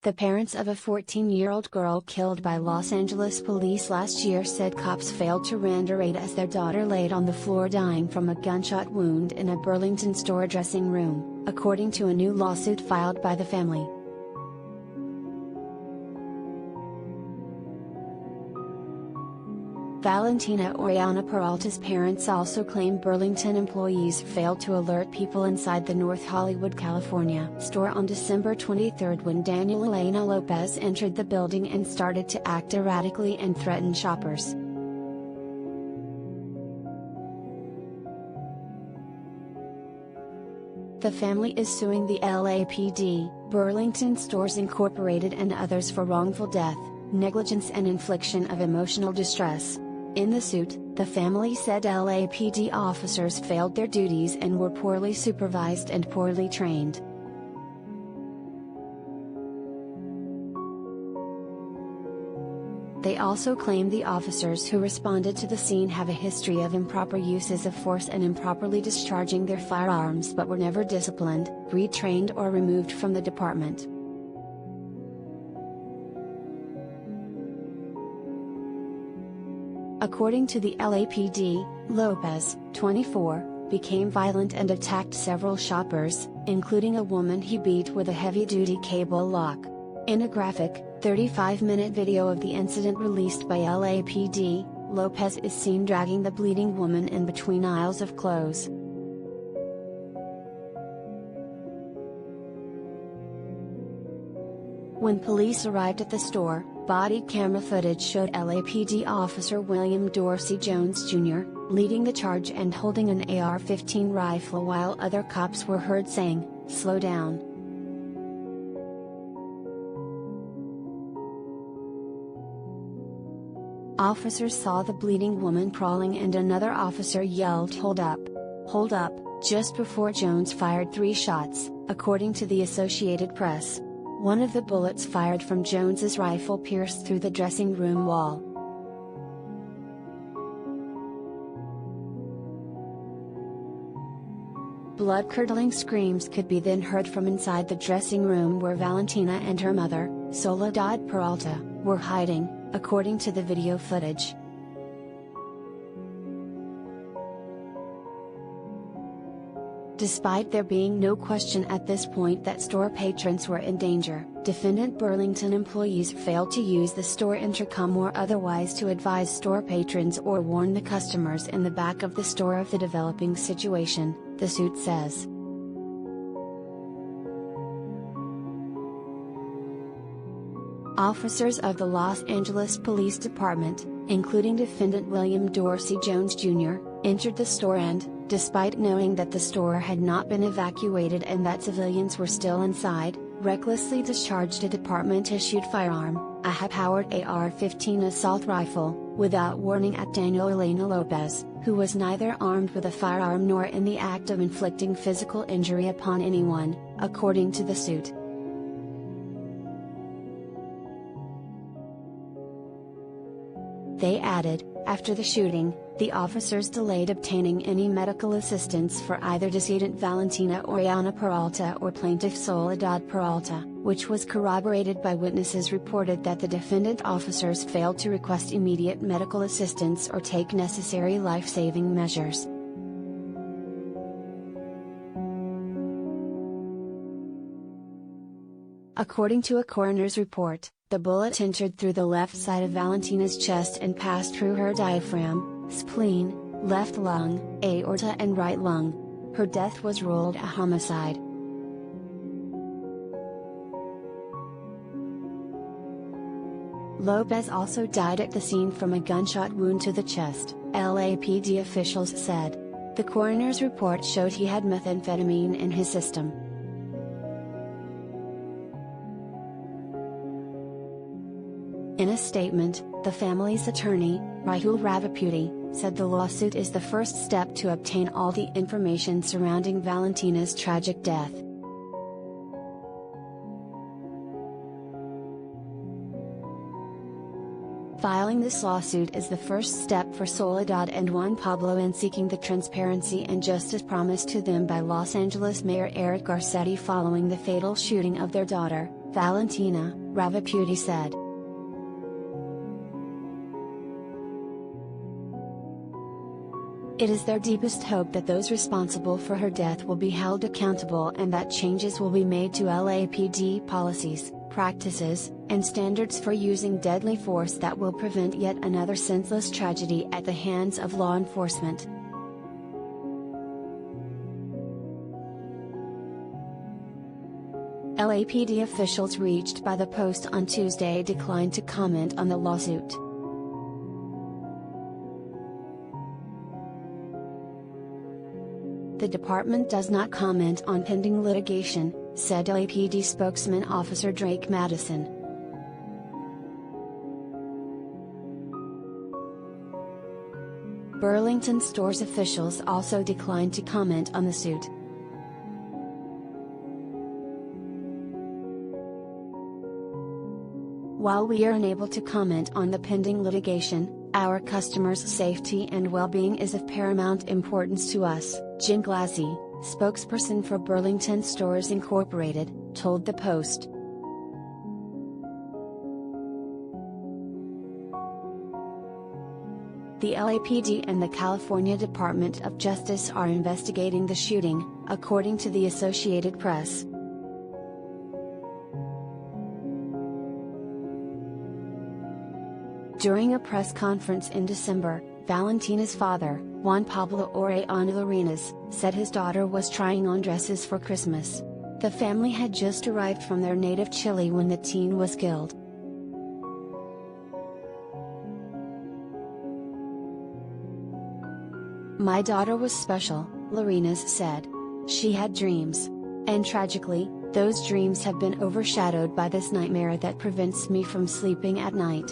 The parents of a 14-year-old girl killed by Los Angeles police last year said cops failed to render aid as their daughter laid on the floor dying from a gunshot wound in a Burlington store dressing room, according to a new lawsuit filed by the family. Valentina Orellana Peralta's parents also claim Burlington employees failed to alert people inside the North Hollywood, California store on December 23 when Daniel Elena Lopez entered the building and started to act erratically and threaten shoppers. The family is suing the LAPD, Burlington Stores Incorporated and others for wrongful death, negligence and infliction of emotional distress. In the suit, the family said LAPD officers failed their duties and were poorly supervised and poorly trained. They also claim the officers who responded to the scene have a history of improper uses of force and improperly discharging their firearms but were never disciplined, retrained or removed from the department. According to the LAPD, Lopez, 24, became violent and attacked several shoppers, including a woman he beat with a heavy-duty cable lock. In a graphic, 35-minute video of the incident released by LAPD, Lopez is seen dragging the bleeding woman in between aisles of clothes. When police arrived at the store, body camera footage showed LAPD officer William Dorsey Jones Jr. leading the charge and holding an AR-15 rifle while other cops were heard saying, "Slow down." Officers saw the bleeding woman crawling and another officer yelled, "Hold up! Hold up!" just before Jones fired 3 shots, according to the Associated Press. One of the bullets fired from Jones's rifle pierced through the dressing room wall. Blood-curdling screams could be then heard from inside the dressing room where Valentina and her mother, Soledad Peralta, were hiding, according to the video footage. Despite there being no question at this point that store patrons were in danger, defendant Burlington employees failed to use the store intercom or otherwise to advise store patrons or warn the customers in the back of the store of the developing situation, the suit says. Officers of the Los Angeles Police Department, including defendant William Dorsey Jones Jr., entered the store and, despite knowing that the store had not been evacuated and that civilians were still inside, recklessly discharged a department-issued firearm, a high-powered AR-15 assault rifle, without warning at Daniel Elena Lopez, who was neither armed with a firearm nor in the act of inflicting physical injury upon anyone, according to the suit. They added, after the shooting, the officers delayed obtaining any medical assistance for either decedent Valentina Orellana Peralta or plaintiff Soledad Peralta, which was corroborated by witnesses reported that the defendant officers failed to request immediate medical assistance or take necessary life-saving measures. According to a coroner's report, the bullet entered through the left side of Valentina's chest and passed through her diaphragm, spleen, left lung, aorta and right lung. Her death was ruled a homicide. Lopez also died at the scene from a gunshot wound to the chest, LAPD officials said. The coroner's report showed he had methamphetamine in his system. In a statement, the family's attorney, Rahul Ravipudi, said the lawsuit is the first step to obtain all the information surrounding Valentina's tragic death. Filing this lawsuit is the first step for Soledad and Juan Pablo in seeking the transparency and justice promised to them by Los Angeles Mayor Eric Garcetti following the fatal shooting of their daughter, Valentina, LAPD said. It is their deepest hope that those responsible for her death will be held accountable and that changes will be made to LAPD policies, practices, and standards for using deadly force that will prevent yet another senseless tragedy at the hands of law enforcement. LAPD officials reached by the Post on Tuesday declined to comment on the lawsuit. The department does not comment on pending litigation, said LAPD spokesman Officer Drake Madison. Burlington store's officials also declined to comment on the suit. While we are unable to comment on the pending litigation, our customers' safety and well-being is of paramount importance to us, Jim Glassie, spokesperson for Burlington Stores Incorporated, told the Post. The LAPD and the California Department of Justice are investigating the shooting, according to the Associated Press. During a press conference in December, Valentina's father, Juan Pablo Orellana Peralta, said his daughter was trying on dresses for Christmas. The family had just arrived from their native Chile when the teen was killed. "My daughter was special," Peralta said. "She had dreams. And tragically, those dreams have been overshadowed by this nightmare that prevents me from sleeping at night."